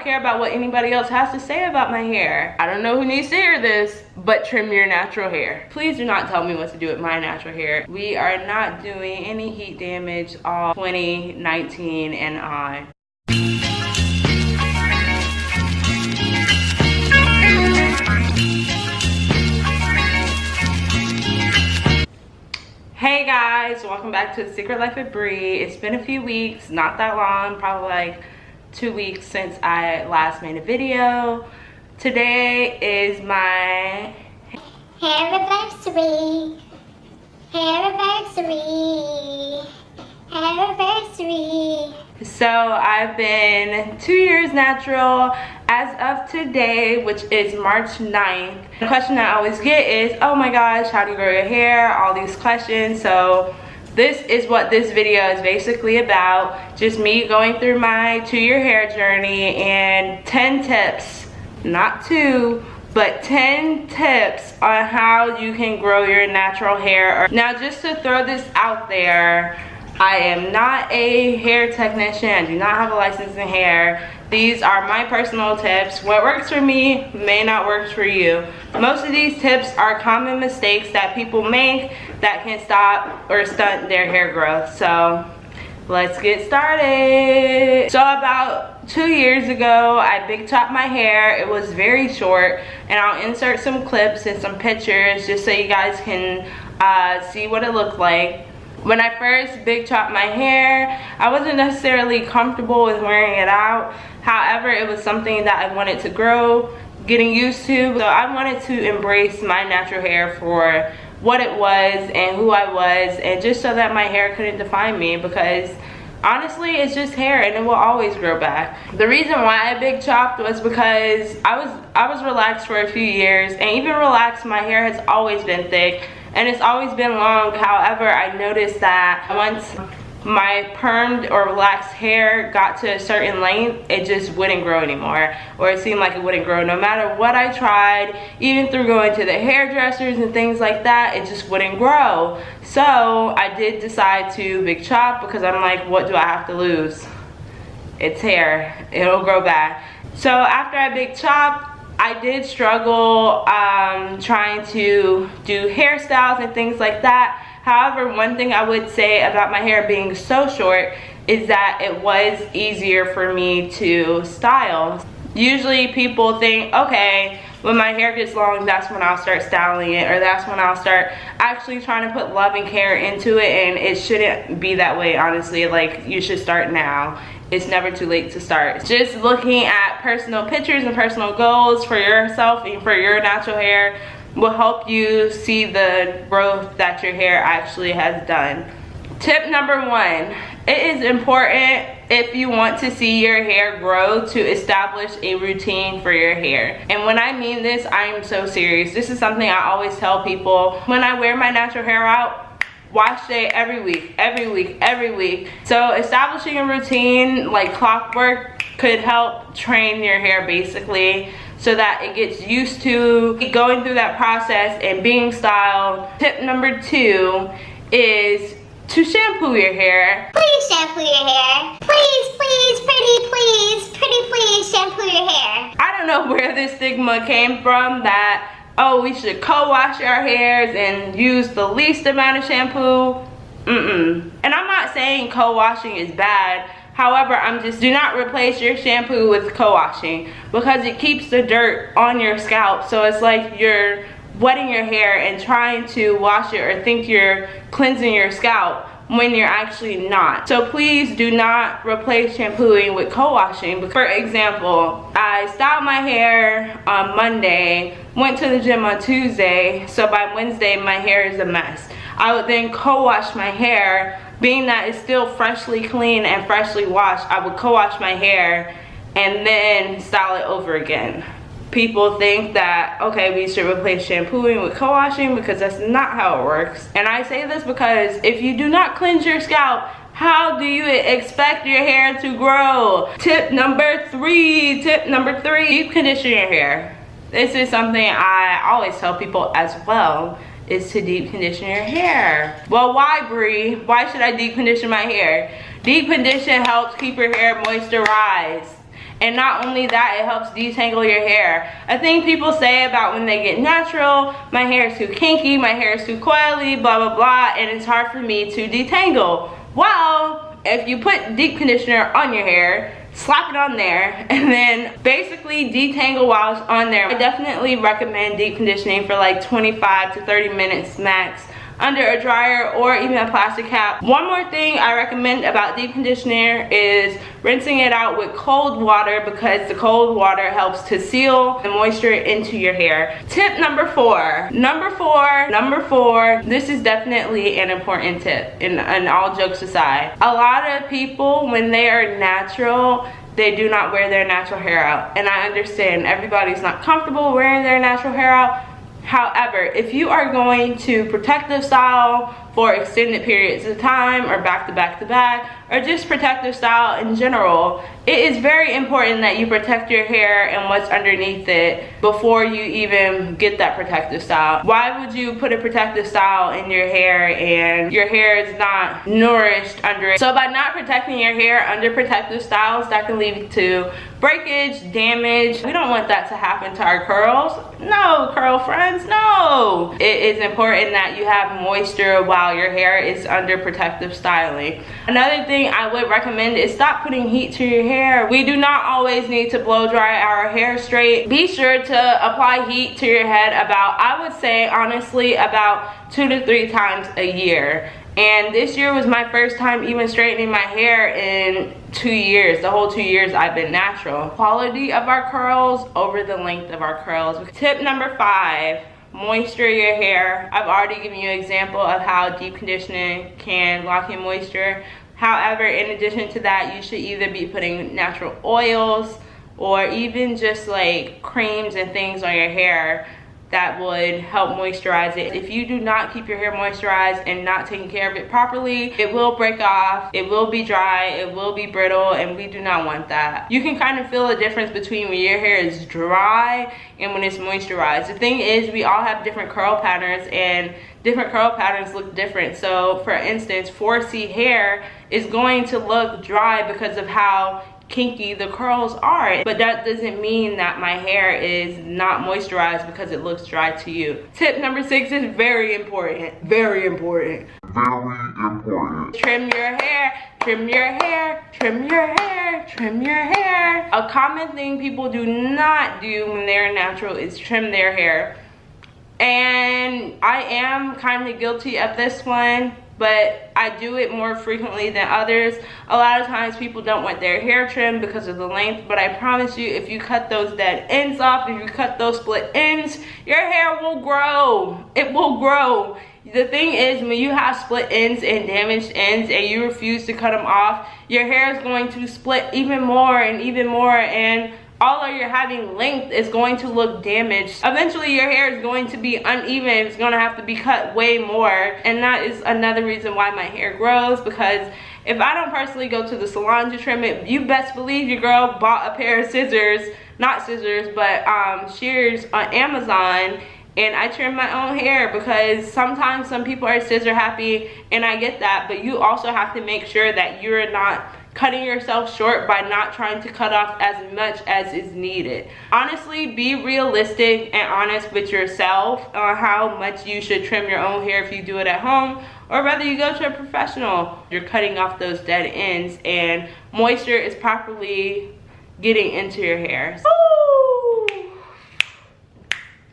don't care about what anybody else has to say about my hair. I don't know who needs to hear this, but trim your natural hair. Please do not tell me what to do with my natural hair. We are not doing any heat damage all 2019 and on. Hey guys, welcome back to The Secret Life of Bree. It's been a few weeks, not that long, probably like 2 weeks since I last made a video. Today is my hair anniversary. So I've been 2 years natural as of today, which is March 9th. The question I always get is, oh my gosh, how do you grow your hair? All these questions. So this is what this video is basically about. Just me going through my 2-year hair journey and 10 tips, not 2, but 10 tips on how you can grow your natural hair. Now, just to throw this out there, I am not a hair technician. I do not have a license in hair. These are my personal tips. What works for me may not work for you. Most of these tips are common mistakes that people make that can stop or stunt their hair growth. So let's get started. So about 2 years ago, I big chopped my hair. It was very short, and I'll insert some clips and some pictures just so you guys can see what it looked like. When I first big chopped my hair, I wasn't necessarily comfortable with wearing it out. However, it was something that I wanted to grow, getting used to. So I wanted to embrace my natural hair for what it was and who I was, and just so that my hair couldn't define me, because honestly, it's just hair and it will always grow back. The reason why I big chopped was because I was relaxed for a few years, and even relaxed, my hair has always been thick and it's always been long. However, I noticed that once my permed or relaxed hair got to a certain length, it just wouldn't grow anymore, or it seemed like it wouldn't grow no matter what I tried. Even through going to the hairdressers and things like that, it just wouldn't grow. So I did decide to big chop, because I'm like, what do I have to lose? It's hair, it'll grow back. So after I big chopped, I did struggle trying to do hairstyles and things like that. However, one thing I would say about my hair being so short is that it was easier for me to style. Usually people think, okay, when my hair gets long, that's when I'll start styling it, or that's when I'll start actually trying to put love and care into it, and it shouldn't be that way, honestly. Like, you should start now. It's never too late to start. Just looking at personal pictures and personal goals for yourself and for your natural hair will help you see the growth that your hair actually has done. Tip number 1, it is important, if you want to see your hair grow, to establish a routine for your hair. And when I mean this, I am so serious. This is something I always tell people. When I wear my natural hair out, wash day every week. So establishing a routine like clockwork could help train your hair, basically, so that it gets used to going through that process and being styled. Tip number 2 is to shampoo your hair. Please shampoo your hair. Please, pretty, shampoo your hair. I don't know where this stigma came from that, oh, we should co-wash our hairs and use the least amount of shampoo. And I'm not saying co-washing is bad. However, I'm just, do not replace your shampoo with co-washing, because it keeps the dirt on your scalp. So it's like you're wetting your hair and trying to wash it, or think you're cleansing your scalp when you're actually not. So please do not replace shampooing with co-washing. For example, I styled my hair on Monday, went to the gym on Tuesday, so by Wednesday my hair is a mess. I would then co-wash my hair. Being that it's still freshly clean and freshly washed, I would co-wash my hair and then style it over again. People think that, okay, we should replace shampooing with co-washing, because that's not how it works. And I say this because if you do not cleanse your scalp, how do you expect your hair to grow? Tip number 3, deep condition your hair. This is something I always tell people as well, is to deep condition your hair. Well, why, Bree? Why should I deep condition my hair? Deep condition helps keep your hair moisturized. And not only that, it helps detangle your hair. A thing people say about when they get natural, my hair is too kinky, my hair is too coily, blah blah blah, and it's hard for me to detangle. Well, if you put deep conditioner on your hair, slap it on there, and then basically detangle while it's on there. I definitely recommend deep conditioning for like 25 to 30 minutes max under a dryer or even a plastic cap. One more thing I recommend about deep conditioner is rinsing it out with cold water, because the cold water helps to seal the moisture into your hair. Tip number four. Number four, this is definitely an important tip, and all jokes aside. A lot of people, when they are natural, they do not wear their natural hair out. And I understand everybody's not comfortable wearing their natural hair out. However, if you are going to protective style for extended periods of time, or back to back to back, or just protective style in general, it is very important that you protect your hair and what's underneath it before you even get that protective style. Why would you put a protective style in your hair and your hair is not nourished under it? So by not protecting your hair under protective styles, that can lead to breakage, damage. We don't want that to happen to our curls. No, curl friends, no. It is important that you have moisture while your hair is under protective styling. Another thing I would recommend is stop putting heat to your hair. We do not always need to blow dry our hair straight. Be sure to apply heat to your head about, I would say honestly, about 2 to 3 times a year. And this year was my first time even straightening my hair in 2 years. The whole 2 years I've been natural. Quality of our curls over the length of our curls. Tip number 5. Moisture your hair. I've already given you an example of how deep conditioning can lock in moisture. However, in addition to that, you should either be putting natural oils or even just like creams and things on your hair that would help moisturize it. If you do not keep your hair moisturized and not taking care of it properly, it will break off, it will be dry, it will be brittle, and we do not want that. You can kind of feel a difference between when your hair is dry and when it's moisturized. The thing is, we all have different curl patterns, and different curl patterns look different. So for instance, 4C hair is going to look dry because of how kinky the curls are, but that doesn't mean that my hair is not moisturized because it looks dry to you. Tip number 6 is very important. Very important. Trim your hair, trim your hair, trim your hair, trim your hair. A common thing people do not do when they're natural is trim their hair. And I am kind of guilty of this one, but I do it more frequently than others. A lot of times people don't want their hair trimmed because of the length, but I promise you, if you cut those dead ends off, if you cut those split ends, your hair will grow. It will grow. The thing is, when you have split ends and damaged ends and you refuse to cut them off, your hair is going to split even more, and all of your having length is going to look damaged. Eventually your hair is going to be uneven. It's going to have to be cut way more, and that is another reason why my hair grows, because if I don't personally go to the salon to trim it, you best believe your girl bought a pair of scissors, not scissors, but shears on Amazon, and I trim my own hair, because sometimes some people are scissor happy, and I get that, but you also have to make sure that you're not cutting yourself short by not trying to cut off as much as is needed. Honestly, be realistic and honest with yourself on how much you should trim your own hair if you do it at home, or whether you go to a professional. You're cutting off those dead ends, and moisture is properly getting into your hair. Woo!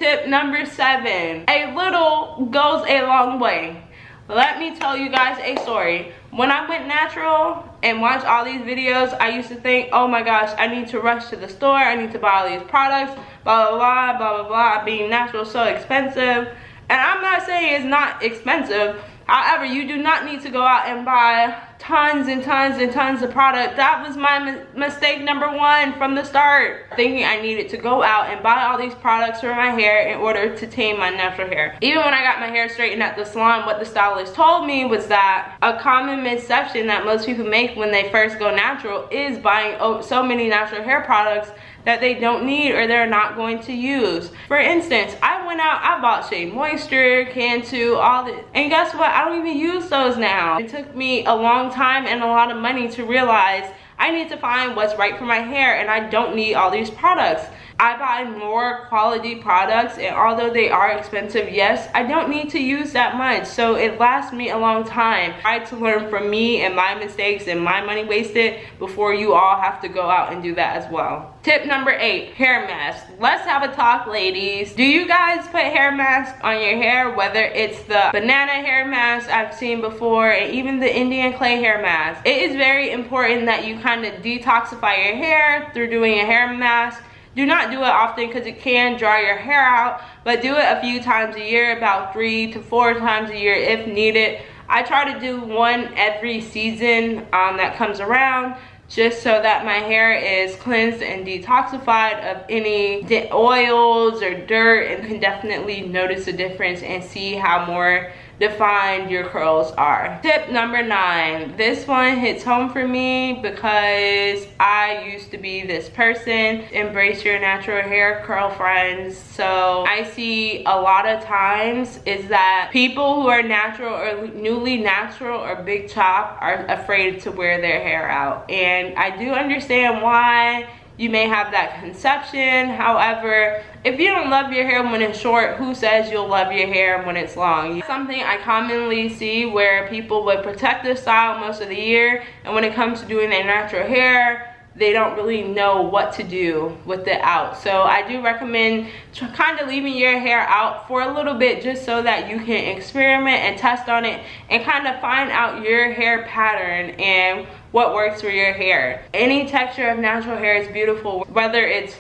Tip number 7. A little goes a long way. Let me tell you guys a story. When I went natural and watched all these videos, I used to think, oh my gosh, I need to rush to the store, I need to buy all these products, blah blah blah blah blah blah. Being natural is so expensive, and I'm not saying it's not expensive. However, you do not need to go out and buy tons and tons and tons of product. That was my mistake number 1 from the start, thinking I needed to go out and buy all these products for my hair in order to tame my natural hair. Even when I got my hair straightened at the salon, what the stylist told me was that a common misconception that most people make when they first go natural is buying so many natural hair products that they don't need or they're not going to use. For instance, I went out, I bought Shea Moisture, Cantu, all this, and guess what? I don't even use those now. It took me a long time and a lot of money to realize I need to find what's right for my hair, and I don't need all these products. I buy more quality products, and although they are expensive, yes, I don't need to use that much, so it lasts me a long time. I try to learn from me and my mistakes and my money wasted before you all have to go out and do that as well. Tip number 8, hair mask. Let's have a talk, ladies. Do you guys put hair masks on your hair, whether it's the banana hair mask I've seen before, and even the Indian clay hair mask? It is very important that you kind of detoxify your hair through doing a hair mask. Do not do it often because it can dry your hair out, but do it a few times a year, about 3 to 4 times a year if needed. I try to do one every season that comes around, just so that my hair is cleansed and detoxified of any oils or dirt, and can definitely notice a difference and see how more defined your curls are. Tip number 9. This one hits home for me because I used to be this person. Embrace your natural hair, curl friends. So I see a lot of times is that people who are natural or newly natural or big chop are afraid to wear their hair out, and I do understand why you may have that conception. However, if you don't love your hair when it's short, who says you'll love your hair when it's long? Something I commonly see where people would protect their style most of the year, and when it comes to doing their natural hair, they don't really know what to do with it out. So I do recommend kind of leaving your hair out for a little bit, just so that you can experiment and test on it and kind of find out your hair pattern and what works for your hair. Any texture of natural hair is beautiful, whether it's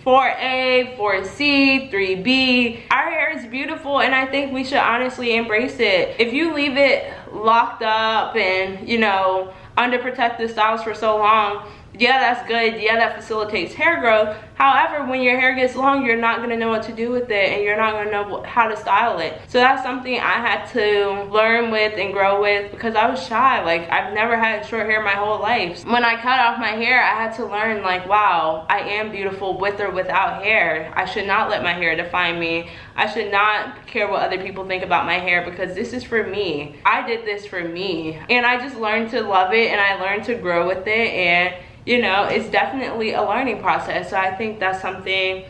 4A, 4C, 3B. Our hair is beautiful, and I think we should honestly embrace it. If you leave it locked up and, you know, under protective styles for so long, yeah, that's good. Yeah, that facilitates hair growth. However, when your hair gets long, you're not gonna know what to do with it, and you're not gonna know how to style it. So that's something I had to learn with and grow with, because I was shy. Like, I've never had short hair my whole life. When I cut off my hair, I had to learn, like, wow, I am beautiful with or without hair. I should not let my hair define me. I should not care what other people think about my hair, because this is for me. I did this for me, and I just learned to love it, and I learned to grow with it, and you know, it's definitely a learning process. So I think that's something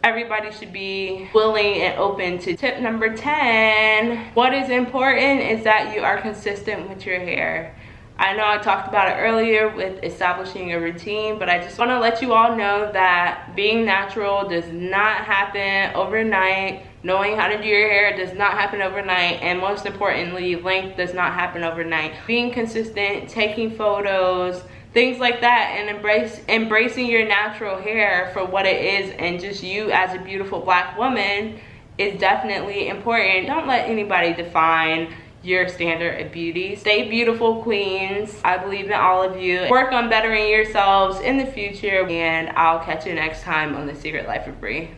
everybody should be willing and open to. Tip number 10, what is important is that you are consistent with your hair. I know I talked about it earlier with establishing a routine, but I just want to let you all know that being natural does not happen overnight. Knowing how to do your hair does not happen overnight, and most importantly, length does not happen overnight. Being consistent, taking photos, things like that, and embracing your natural hair for what it is, and just you as a beautiful black woman is definitely important. Don't let anybody define your standard of beauty. Stay beautiful, queens. I believe in all of you. Work on bettering yourselves in the future, and I'll catch you next time on The Secret Life of Bree.